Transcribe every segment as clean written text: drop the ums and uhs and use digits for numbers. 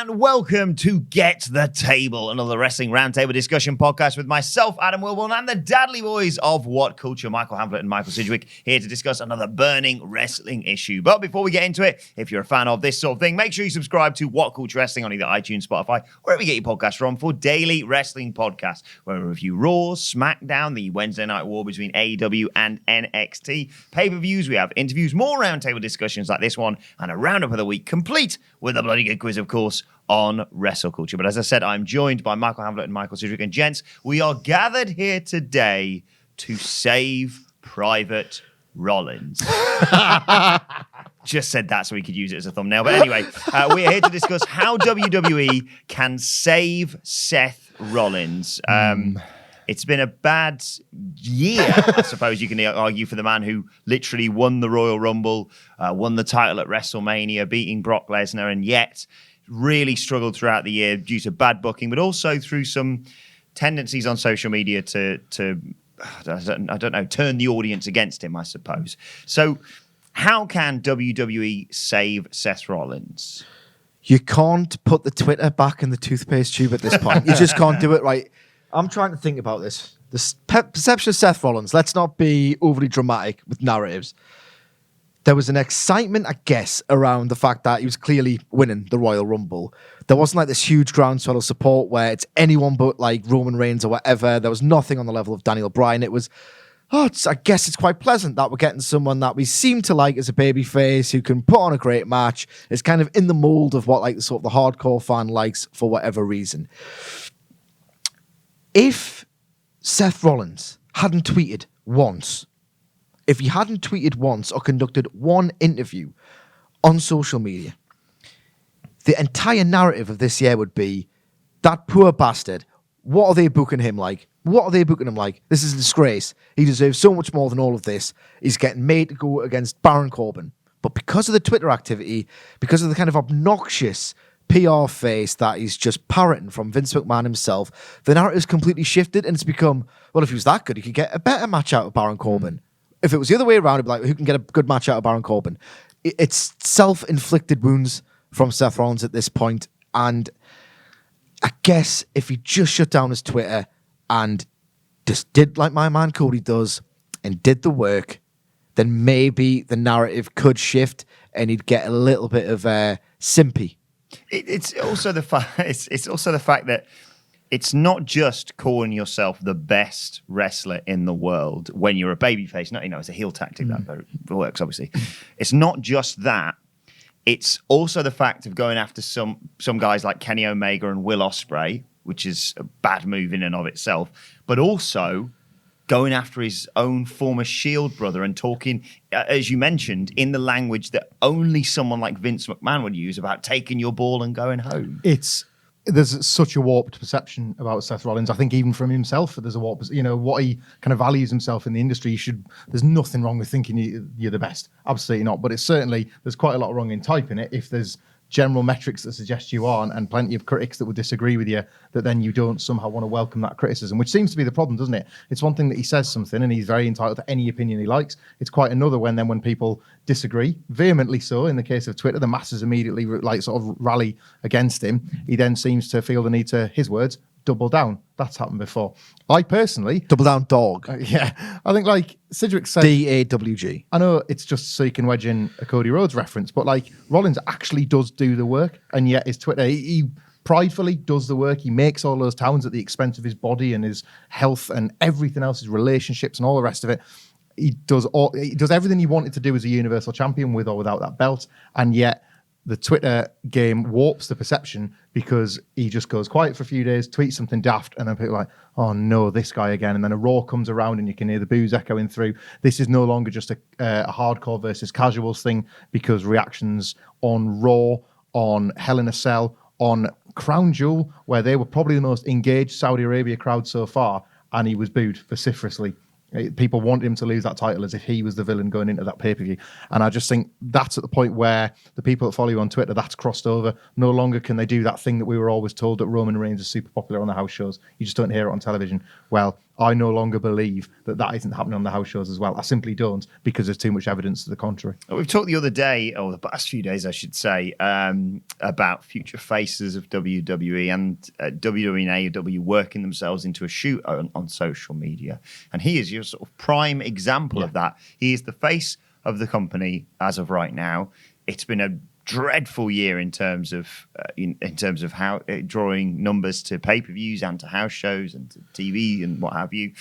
and welcome to Get the Table, another wrestling roundtable discussion podcast with myself, Adam Wilborn, and the Dadley Boyz of WhatCulture, Michael Hamlet and Michael Sidgwick, here to discuss another burning wrestling issue. But before we get into it, if you're a fan of this sort of thing, make sure you subscribe to WhatCulture Wrestling on either iTunes, Spotify, wherever you get your podcasts from, for daily wrestling podcasts, where we review Raw, SmackDown, the Wednesday Night War between AEW and NXT, pay-per-views, we have interviews, more roundtable discussions like this one, and a roundup of the week, complete with a bloody good quiz, of course, on WrestleCulture. But as I said, I'm joined by Michael Hamlet and Michael Sidgwick. And gents, we are gathered here today to save Private Rollins. Just said that so we could use it as a thumbnail. But anyway, we're here to discuss how WWE can save Seth Rollins. It's been a bad year, I suppose you can argue, for the man who literally won the Royal Rumble, won the title at WrestleMania, beating Brock Lesnar, and yet really struggled throughout the year due to bad booking, but also through some tendencies on social media to I don't know, turn the audience against him, I suppose. So how can WWE save Seth Rollins? You can't put the Twitter back in the toothpaste tube at this point. You just can't do it right. I'm trying to think about this. The perception of Seth Rollins, let's not be overly dramatic with narratives. There was an excitement, I guess, around the fact that he was clearly winning the Royal Rumble. There wasn't like this huge groundswell of support where it's anyone but like Roman Reigns or whatever. There was nothing on the level of Daniel Bryan. It was, I guess it's quite pleasant that we're getting someone that we seem to like as a babyface who can put on a great match. It's kind of in the mold of what like the sort of the hardcore fan likes for whatever reason. If Seth Rollins hadn't tweeted once, if he hadn't tweeted once or conducted one interview on social media, the entire narrative of this year would be, that poor bastard, what are they booking him like? What are they booking him like? This is a disgrace. He deserves so much more than all of this. He's getting made to go against Baron Corbin. But because of the Twitter activity, because of the kind of obnoxious PR face that he's just parroting from Vince McMahon himself, the narrative's completely shifted and it's become, well, if he was that good, he could get a better match out of Baron Corbin. If it was the other way around, it'd be like, who can get a good match out of Baron Corbin? It's self-inflicted wounds from Seth Rollins at this point. And I guess if he just shut down his Twitter and just did like my man Cody does and did the work, then maybe the narrative could shift and he'd get a little bit of simpy. It's also the fact that it's not just calling yourself the best wrestler in the world when you're a babyface. No, it's a heel tactic that works, obviously. It's not just that. It's also the fact of going after some guys like Kenny Omega and Will Ospreay, which is a bad move in and of itself, but also going after his own former Shield brother and talking, as you mentioned, in the language that only someone like Vince McMahon would use about taking your ball and going home. There's such a warped perception about Seth Rollins. I think even from himself, there's a warped, what he kind of values himself in the industry. There's nothing wrong with thinking you're the best. Absolutely not. But it's certainly, there's quite a lot wrong in typing it. If there's general metrics that suggest you aren't, and plenty of critics that would disagree with you, that then you don't somehow want to welcome that criticism, which seems to be the problem, doesn't it? It's one thing that he says something and he's very entitled to any opinion he likes. It's quite another when people disagree, vehemently so. In the case of Twitter, the masses immediately sort of rally against him. He then seems to feel the need to, his words, double down. That's happened before. I personally... Double down dog. I think like Sidgwick said... DAWG. I know it's just so you can wedge in a Cody Rhodes reference, but like Rollins actually does do the work, and yet his Twitter, he pridefully does the work. He makes all those towns at the expense of his body and his health and everything else, his relationships and all the rest of it. He does everything he wanted to do as a Universal Champion with or without that belt, and yet the Twitter game warps the perception because he just goes quiet for a few days, tweets something daft, and then people are like, oh no, this guy again. And then a Raw comes around and you can hear the boos echoing through. This is no longer just a hardcore versus casuals thing, because reactions on Raw, on Hell in a Cell, on Crown Jewel, where they were probably the most engaged Saudi Arabia crowd so far, and he was booed vociferously. People wanted him to lose that title as if he was the villain going into that pay-per-view. And I just think that's at the point where the people that follow you on Twitter, that's crossed over. No longer can they do that thing that we were always told that Roman Reigns is super popular on the house shows. You just don't hear it on television. Well, I no longer believe that isn't happening on the house shows as well. I simply don't, because there's too much evidence to the contrary. We've talked the other day, or the past few days, I should say, about future faces of WWE and WWE and AEW working themselves into a shoot on social media. And he is your sort of prime example of that. He is the face of the company as of right now. It's been a dreadful year in terms of how drawing numbers to pay-per-views and to house shows and to TV and what have you.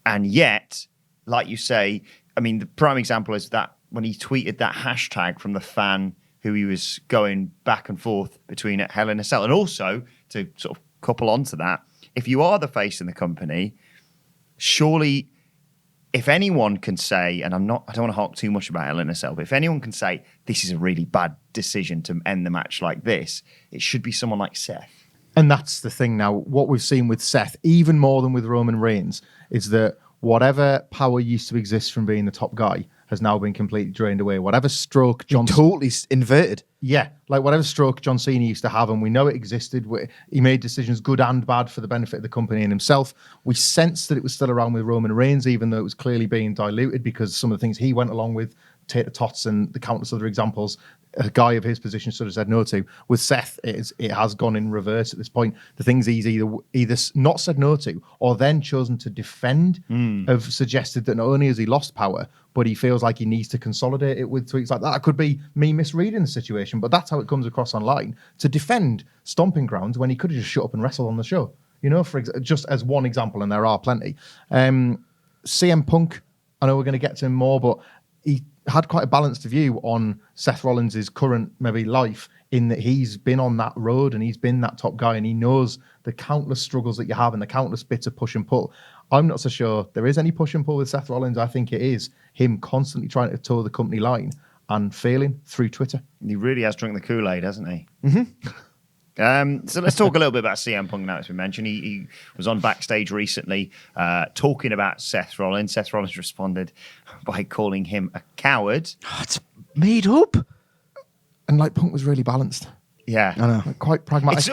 And yet, like you say, I mean, the prime example is that when he tweeted that hashtag from the fan who he was going back and forth between at Hell in a Cell. And also, to sort of couple onto that, if you are the face in the company, surely if anyone can say, and I don't want to hark too much about Hell in a Cell, but if anyone can say this is a really bad decision to end the match like this, it should be someone like Seth. And that's the thing now. What we've seen with Seth, even more than with Roman Reigns, is that whatever power used to exist from being the top guy has now been completely drained away. Whatever stroke John... Totally inverted. Yeah, like whatever stroke John Cena used to have, and we know it existed. He made decisions good and bad for the benefit of the company and himself. We sensed that it was still around with Roman Reigns, even though it was clearly being diluted because some of the things he went along with, Tater Tots and the countless other examples, a guy of his position should have said no to. With Seth, it has gone in reverse at this point. The things he's either not said no to or then chosen to defend have suggested that not only has he lost power, but he feels like he needs to consolidate it with tweets like that. That could be me misreading the situation, but that's how it comes across online. To defend Stomping Grounds when he could have just shut up and wrestled on the show. You know, just as one example, and there are plenty. CM Punk, I know we're going to get to him more, but he had quite a balanced view on Seth Rollins' current maybe life, in that he's been on that road and he's been that top guy and he knows the countless struggles that you have and the countless bits of push and pull. I'm not so sure there is any push and pull with Seth Rollins. I think it is him constantly trying to toe the company line and failing through Twitter. He really has drunk the Kool-Aid, hasn't he? Mm-hmm. So let's talk a little bit about CM Punk now, as we mentioned. He was on backstage recently talking about Seth Rollins. Seth Rollins responded by calling him a coward. Oh, it's made up. And like Punk was really balanced. Yeah. I know. Like, quite pragmatic.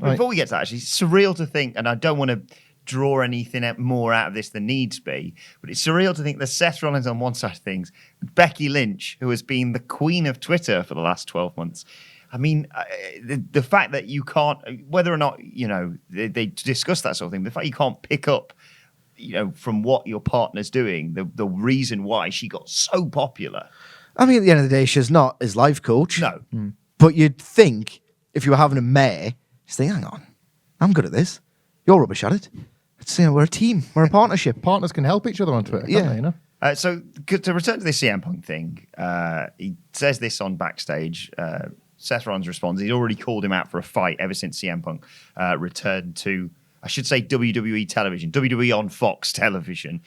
Before we get to that, actually, it's surreal to think, and I don't want to draw anything more out of this than needs be, but it's surreal to think that Seth Rollins on one side of things, Becky Lynch, who has been the queen of Twitter for the last 12 months. I mean, the fact that you can't, whether or not, you know, they discuss that sort of thing, the fact you can't pick up, you know, from what your partner's doing, the reason why she got so popular. I mean, at the end of the day, she's not his life coach. No. But you'd think, if you were having a mare, you'd think, hang on, I'm good at this. You're rubbish at it. We're a team. We're a partnership. Partners can help each other on Twitter, can't they, you know? So to return to the CM Punk thing, he says this on backstage. Seth Rollins responds. He's already called him out for a fight ever since CM Punk returned to, I should say, WWE television, WWE on Fox television.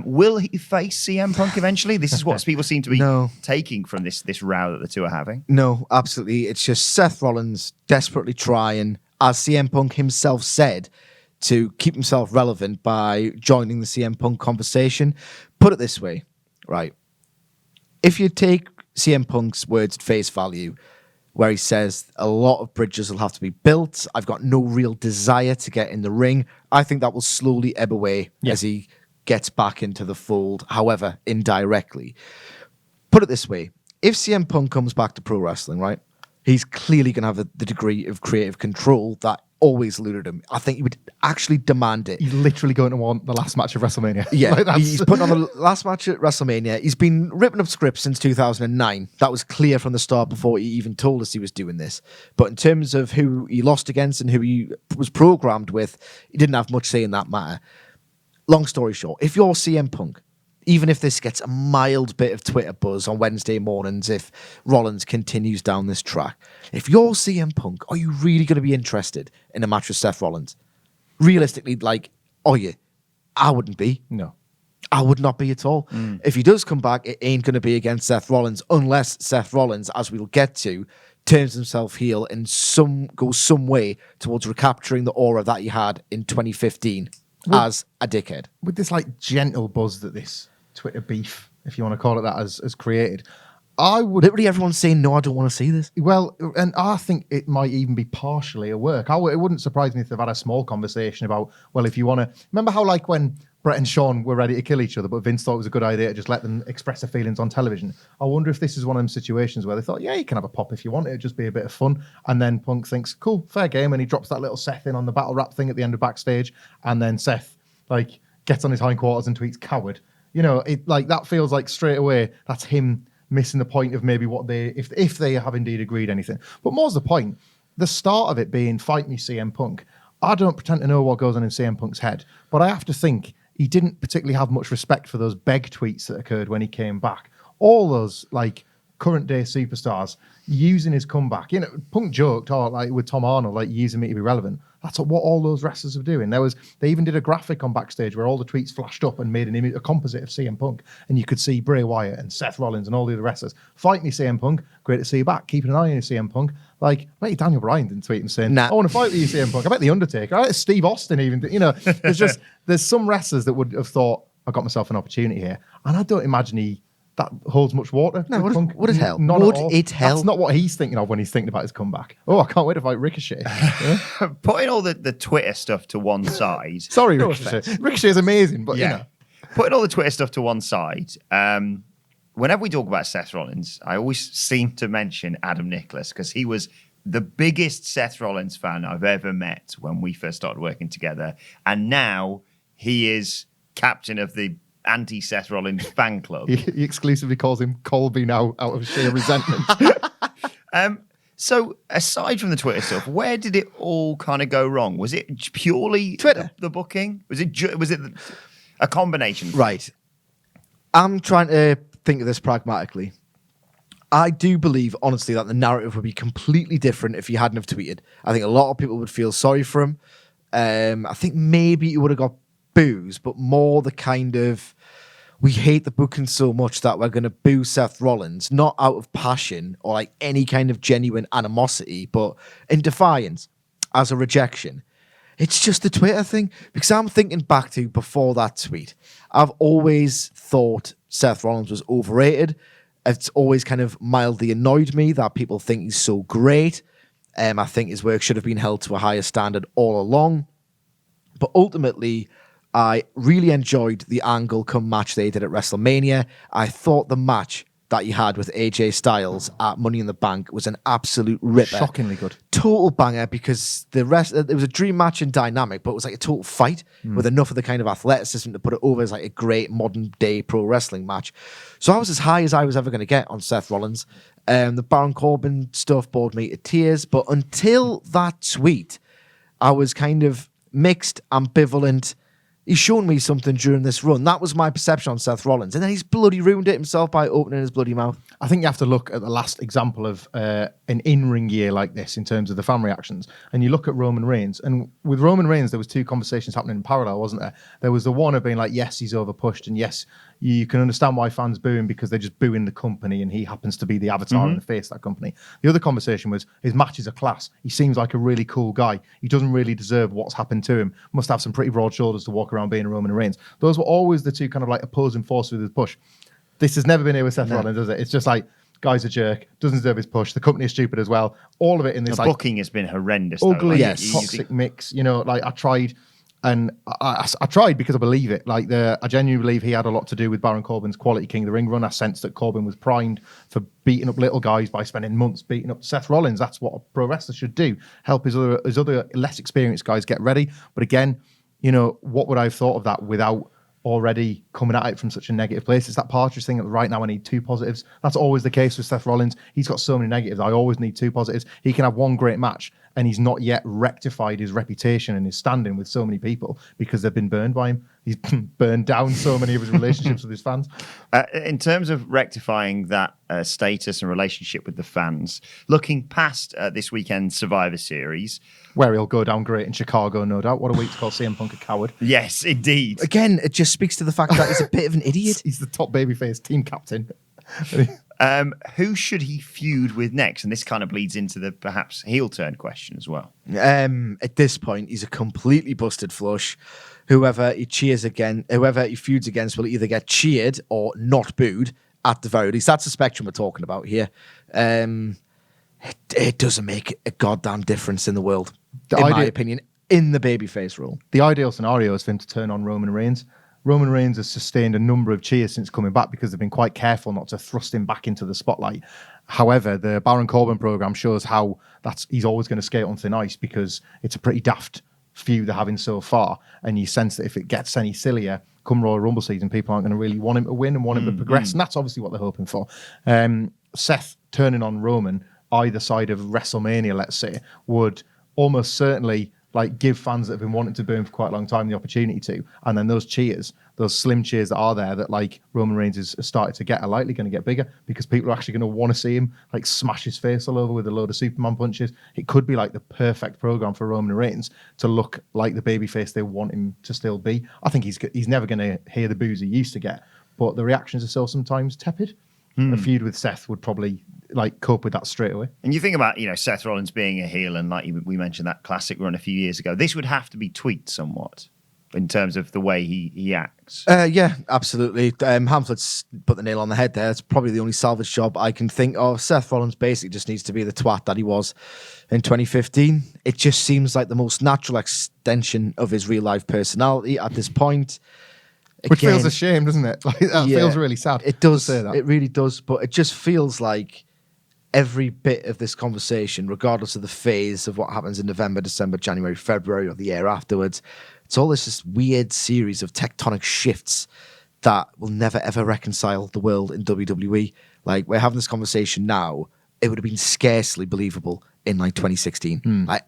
Will he face CM Punk eventually? This is what people seem to be taking from this row that the two are having. No, absolutely. It's just Seth Rollins desperately trying, as CM Punk himself said, to keep himself relevant by joining the CM Punk conversation. Put it this way, right? If you take CM Punk's words at face value, where he says a lot of bridges will have to be built, I've got no real desire to get in the ring, I think that will slowly ebb away as he gets back into the fold, however, indirectly. Put it this way, if CM Punk comes back to pro wrestling, right, he's clearly going to have the degree of creative control that always eluded him. I think he would actually demand it. He's literally going to want the last match of WrestleMania. Yeah, like he's putting on the last match at WrestleMania. He's been ripping up scripts since 2009. That was clear from the start before he even told us he was doing this. But in terms of who he lost against and who he was programmed with, he didn't have much say in that matter. Long story short, if you're CM Punk, even if this gets a mild bit of Twitter buzz on Wednesday mornings, if Rollins continues down this track, if you're CM Punk, are you really going to be interested in a match with Seth Rollins? Realistically, like, are you? I wouldn't be. No. I would not be at all. If he does come back, it ain't going to be against Seth Rollins, unless Seth Rollins, as we'll get to, turns himself heel and goes some way towards recapturing the aura that he had in 2015 as a dickhead. With this like gentle buzz that this Twitter beef, if you want to call it that, has created, I would... Literally everyone's saying, no, I don't want to see this. Well, and I think it might even be partially a work. It wouldn't surprise me if they've had a small conversation about, well, if you want to... Remember how like when Brett and Sean were ready to kill each other, but Vince thought it was a good idea to just let them express their feelings on television. I wonder if this is one of them situations where they thought, yeah, you can have a pop if you want, it'd just be a bit of fun. And then Punk thinks, cool, fair game, and he drops that little Seth in on the battle rap thing at the end of backstage, and then Seth like gets on his hindquarters and tweets coward. You know, it like that feels like straight away that's him missing the point of maybe what they, if they have indeed agreed anything. But more's the point, the start of it being fight me CM Punk. I don't pretend to know what goes on in CM Punk's head, but I have to think he didn't particularly have much respect for those beg tweets that occurred when he came back. All those like current day superstars using his comeback. You know, Punk joked, like with Tom Arnold, like using me to be relevant. That's what all those wrestlers are doing. They even did a graphic on backstage where all the tweets flashed up and made an image, a composite of CM Punk, and you could see Bray Wyatt and Seth Rollins and all the other wrestlers. Fight me, CM Punk. Great to see you back. Keeping an eye on you, CM Punk. Like, I bet Daniel Bryan didn't tweet and saying, I want to fight with you, CM Punk. I bet The Undertaker. I bet Steve Austin even. You know, there's some wrestlers that would have thought, I got myself an opportunity here. And I don't imagine that holds much water. No, would it help? Not would at all. it help? That's not what he's thinking of when he's thinking about his comeback. Oh, I can't wait to fight Ricochet. Yeah? Putting all the Twitter stuff to one side. Sorry, No Ricochet. offense. Ricochet is amazing, but you know. Putting all the Twitter stuff to one side, whenever we talk about Seth Rollins, I always seem to mention Adam Nicholas because he was the biggest Seth Rollins fan I've ever met when we first started working together. And now he is captain of the anti-Seth Rollins fan club. He exclusively calls him Colby now out of sheer resentment. So aside from the Twitter stuff, where did it all kind of go wrong? Was it purely Twitter? The booking? Was it a combination? Right. I'm trying to think of this pragmatically. I do believe, honestly, that the narrative would be completely different if he hadn't have tweeted. I think a lot of people would feel sorry for him. I think maybe he would have got boos, but more the kind of, we hate the booking so much that we're going to boo Seth Rollins, not out of passion or like any kind of genuine animosity, but in defiance, as a rejection. It's just the Twitter thing, because I'm thinking back to before that tweet. I've always thought Seth Rollins was overrated. It's always kind of mildly annoyed me that people think he's so great. I think his work should have been held to a higher standard all along. But ultimately, I really enjoyed the angle come match they did at WrestleMania. I thought the match that he had with AJ Styles at Money in the Bank was an absolute ripper. Shockingly good. Total banger, because it was a dream match and dynamic, but it was like a total fight with enough of the kind of athleticism to put it over as like a great modern day pro wrestling match. So I was as high as I was ever going to get on Seth Rollins. The Baron Corbin stuff bored me to tears, but until that tweet, I was kind of mixed, ambivalent. He's shown me something during this run. That was my perception on Seth Rollins. And then he's bloody ruined it himself by opening his bloody mouth. I think you have to look at the last example of an in-ring year like this in terms of the fan reactions. And you look at Roman Reigns. And with Roman Reigns, there was two conversations happening in parallel, wasn't there? There was the one of being like, yes, he's overpushed. And yes, you can understand why fans boo him because they're just booing the company and he happens to be the avatar and the face of that company. The other conversation was his matches are class. He seems like a really cool guy. He doesn't really deserve what's happened to him. Must have some pretty broad shoulders to walk around being a Roman Reigns. Those were always the two kind of like opposing forces with his push. This has never been here with Seth Rollins, does it? It's just like, guy's a jerk, doesn't deserve his push, the company is stupid as well. All of it in this The like booking has been horrendous. ugly, Yes. toxic mix. You know, like I tried, and I tried because I believe it. Like I genuinely believe he had a lot to do with Baron Corbin's quality King of the Ring run. I sensed that Corbin was primed for beating up little guys by spending months beating up Seth Rollins. That's what a pro wrestler should do. Help his other less experienced guys get ready. But again, you know, what would I have thought of that without already coming at it from such a negative place? It's that Partridge thing that right now I need two positives. That's always the case with Seth Rollins. He's got so many negatives. I always need two positives. He can have one great match and he's not yet rectified his reputation and his standing with so many people because they've been burned by him. He's burned down so many of his relationships with his fans. In terms of rectifying that status and relationship with the fans, looking past this weekend's Survivor Series. Where he'll go down great in Chicago, no doubt. What a week to call CM Punk a coward. Yes, indeed. Again, it just speaks to the fact that he's a bit of an idiot. He's the top babyface team captain. Who should he feud with next? And this kind of bleeds into the perhaps heel turn question as well. At this point, he's a completely busted flush. Whoever he feuds against will either get cheered or not booed at the very least. That's the spectrum we're talking about here. It doesn't make a goddamn difference in the world, in my opinion, in the babyface role. The ideal scenario is for him to turn on Roman Reigns Roman Reigns has sustained a number of cheers since coming back because they've been quite careful not to thrust him back into the spotlight. However, the Baron Corbin program shows how he's always going to skate on thin ice because it's a pretty daft feud they're having so far. And you sense that if it gets any sillier, come Royal Rumble season, people aren't going to really want him to win and want him to progress. And that's obviously what they're hoping for. Seth turning on Roman, either side of WrestleMania, let's say, would almost certainly like give fans that have been wanting to boo him for quite a long time the opportunity to. And then those cheers, those slim cheers that are there that like Roman Reigns has started to get, are likely going to get bigger because people are actually going to want to see him like smash his face all over with a load of Superman punches. It could be like the perfect program for Roman Reigns to look like the babyface they want him to still be. I think he's never going to hear the boos he used to get, but the reactions are still sometimes tepid. A feud with Seth would probably like cope with that straight away. And you think about, Seth Rollins being a heel, and like we mentioned that classic run a few years ago, this would have to be tweaked somewhat in terms of the way he acts. Yeah, absolutely. Hamlet's put the nail on the head there. It's probably the only salvage job I can think of. Seth Rollins basically just needs to be the twat that he was in 2015. It just seems like the most natural extension of his real life personality at this point. Which feels a shame, doesn't it? Like, that feels really sad. It does. To say that. It really does. But it just feels like every bit of this conversation, regardless of the phase of what happens in November, December, January, February, or the year afterwards, it's all this weird series of tectonic shifts that will never, ever reconcile the world in WWE. Like, we're having this conversation now. It would have been scarcely believable in, like, 2016. Like,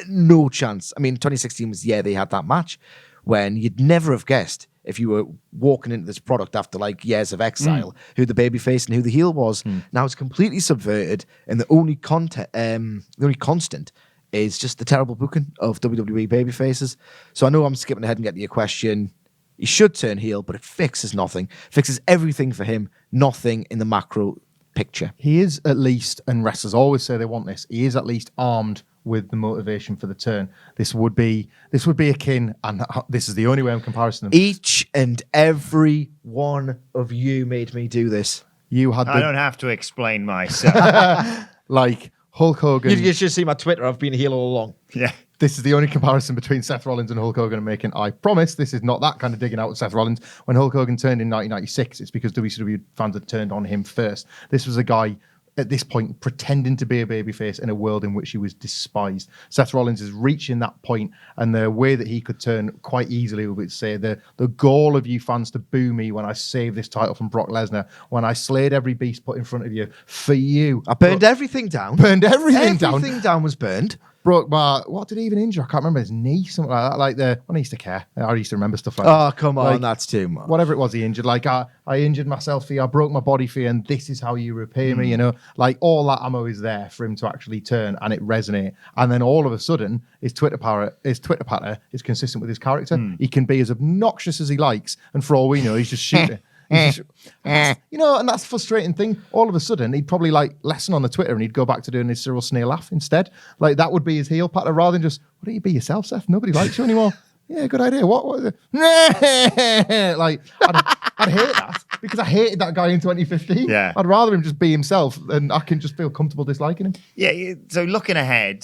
no chance. I mean, 2016 was the year they had that match when you'd never have guessed if you were walking into this product after like years of exile, who the babyface and who the heel was. Now it's completely subverted, and the only constant is just the terrible booking of WWE babyfaces. So I know I'm skipping ahead and getting to your question. He should turn heel, but it fixes nothing. Fixes everything for him, nothing in the macro picture. He is at least, and wrestlers always say they want this, he is at least armed with the motivation for the turn. This would be akin, and this is the only way I'm comparing them. Each and every one of you made me do this. You had I don't have to explain myself. like Hulk Hogan. You should see my Twitter. I've been a heel all along. Yeah. This is the only comparison between Seth Rollins and Hulk Hogan I'm making. I promise this is not that kind of digging out with Seth Rollins. When Hulk Hogan turned in 1996, it's because WCW fans had turned on him first. This was a guy at this point pretending to be a babyface in a world in which he was despised. Seth Rollins is reaching that point, and the way that he could turn quite easily would say the gall of you fans to boo me when I saved this title from Brock Lesnar, when I slayed every beast put in front of you for you. I burned everything down. Everything down was burned. Broke my, what did he even injure? I can't remember, his knee, something like that. Like when I used to care. I used to remember stuff like that. Oh, come on, Like, that's too much. whatever it was he injured, like I injured myself for you, I broke my body for you, and this is how you repay me, like all that ammo is there for him to actually turn and it resonate. And then all of a sudden his Twitter patter is consistent with his character. He can be as obnoxious as he likes, and for all we know, he's just shooting. And that's the frustrating thing. All of a sudden, he'd probably like lessen on the Twitter and he'd go back to doing his Cyril Snail laugh instead. Like that would be his heel patter rather than just, why don't you be yourself, Seth? Nobody likes you anymore. Yeah, good idea. What is it? Like, I'd hate that because I hated that guy in 2015. Yeah. I'd rather him just be himself, and I can just feel comfortable disliking him. Yeah. So looking ahead,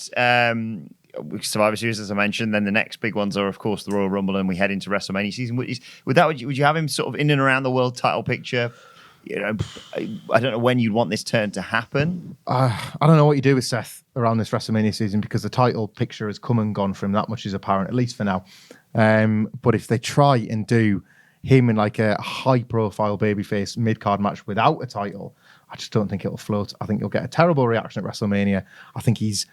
Survivor Series, as I mentioned, then the next big ones are, of course, the Royal Rumble, and we head into WrestleMania season. Would you have him sort of in and around the world title picture? I don't know when you'd want this turn to happen. I don't know what you do with Seth around this WrestleMania season because the title picture has come and gone for him. That much is apparent, at least for now. But if they try and do him in like a high-profile babyface mid-card match without a title, I just don't think it'll float. I think you'll get a terrible reaction at WrestleMania. I think he's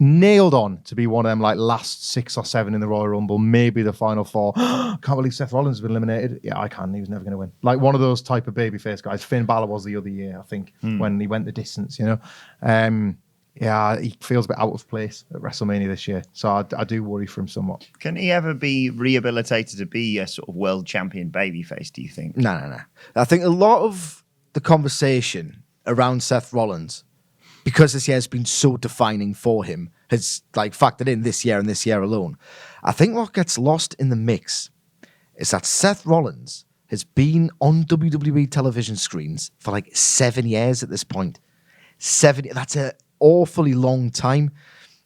nailed on to be one of them like last 6 or 7 in the Royal Rumble, maybe the final 4. Can't believe Seth Rollins has been eliminated. Yeah, I can. He was never going to win. Like one of those type of babyface guys. Finn Balor was the other year, I think, when he went the distance, Yeah, he feels a bit out of place at WrestleMania this year. So I do worry for him somewhat. Can he ever be rehabilitated to be a sort of world champion babyface, do you think? No. I think a lot of the conversation around Seth Rollins, because this year has been so defining for him, has like factored in this year and this year alone. I think what gets lost in the mix is that Seth Rollins has been on WWE television screens for like 7 years at this point. 7, that's an awfully long time.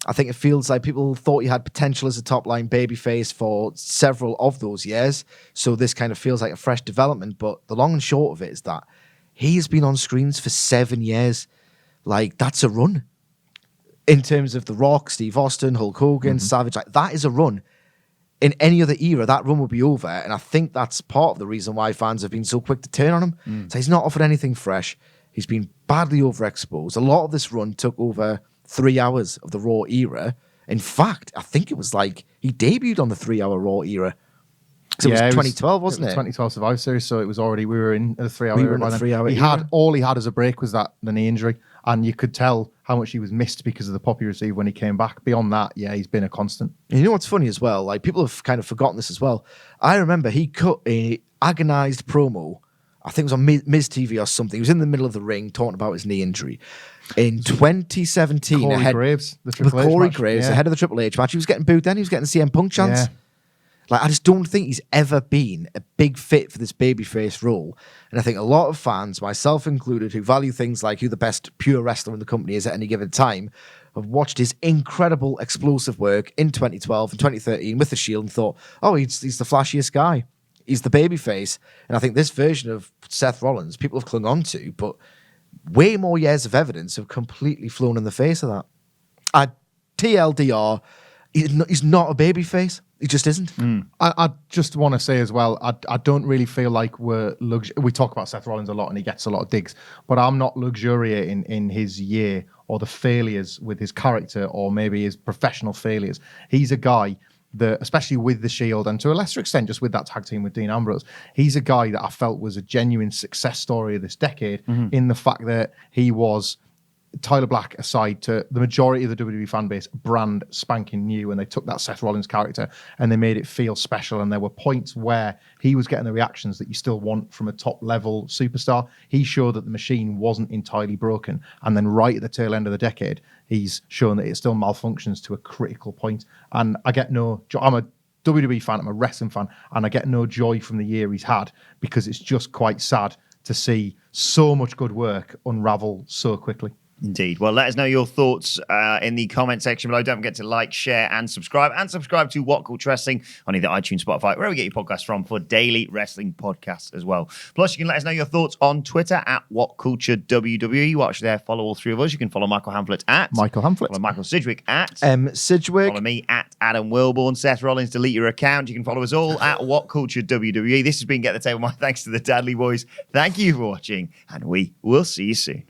I think it feels like people thought he had potential as a top-line babyface for several of those years. So this kind of feels like a fresh development. But the long and short of it is that he has been on screens for 7 years. Like, that's a run. In terms of The Rock, Steve Austin, Hulk Hogan, Savage, like, that is a run. In any other era, that run would be over. And I think that's part of the reason why fans have been so quick to turn on him. So he's not offered anything fresh. He's been badly overexposed. A lot of this run took over 3 hours of the Raw era. In fact, I think it was like he debuted on the 3-hour Raw era. So it was 2012, wasn't it? 2012 Survivor Series, so it was already, we were in the 3-hour We era. were in the by then. 3-hour He era. had, all he had as a break was the knee injury, and you could tell how much he was missed because of the pop he received when he came back. Beyond that, yeah, he's been a constant. And you know what's funny as well? Like, people have kind of forgotten this as well. I remember he cut a agonized promo. I think it was on Miz TV or something. He was in the middle of the ring talking about his knee injury. In 2017, Corey Graves, the Triple with H Corey match, Graves, yeah. ahead of the Triple H match. He was getting booed then. He was getting CM Punk chance. Yeah. Like, I just don't think he's ever been a big fit for this babyface role. And I think a lot of fans, myself included, who value things like who the best pure wrestler in the company is at any given time, have watched his incredible explosive work in 2012 and 2013 with the Shield and thought, oh, he's the flashiest guy. He's the babyface. And I think this version of Seth Rollins, people have clung on to, but way more years of evidence have completely flown in the face of that. TLDR, he's not a babyface. He just isn't. I just want to say as well, I don't really feel like we talk about Seth Rollins a lot and he gets a lot of digs, but I'm not luxuriating in his year or the failures with his character or maybe his professional failures. He's a guy that, especially with the Shield and to a lesser extent just with that tag team with Dean Ambrose, he's a guy that I felt was a genuine success story of this decade in the fact that he was, Tyler Black aside, to the majority of the WWE fan base, brand spanking new, and they took that Seth Rollins character and they made it feel special. And there were points where he was getting the reactions that you still want from a top level superstar. He showed that the machine wasn't entirely broken. And then right at the tail end of the decade, he's shown that it still malfunctions to a critical point. And I get I'm a WWE fan, I'm a wrestling fan, and I get no joy from the year he's had because it's just quite sad to see so much good work unravel so quickly. Indeed. Well, let us know your thoughts in the comment section below. Don't forget to like, share, and subscribe. And subscribe to What Culture Wrestling on either iTunes, Spotify, wherever you get your podcasts from, for daily wrestling podcasts as well. Plus, you can let us know your thoughts on Twitter at WhatCultureWWE. Watch there. Follow all three of us. You can follow Michael Hamflett at Michael Hamflett. Follow Michael Sidgwick at Sidgwick. Follow me at Adam Wilborn. Seth Rollins, delete your account. You can follow us all at WhatCultureWWE. This has been Get the Table. My thanks to the Dadley Boyz. Thank you for watching, and we will see you soon.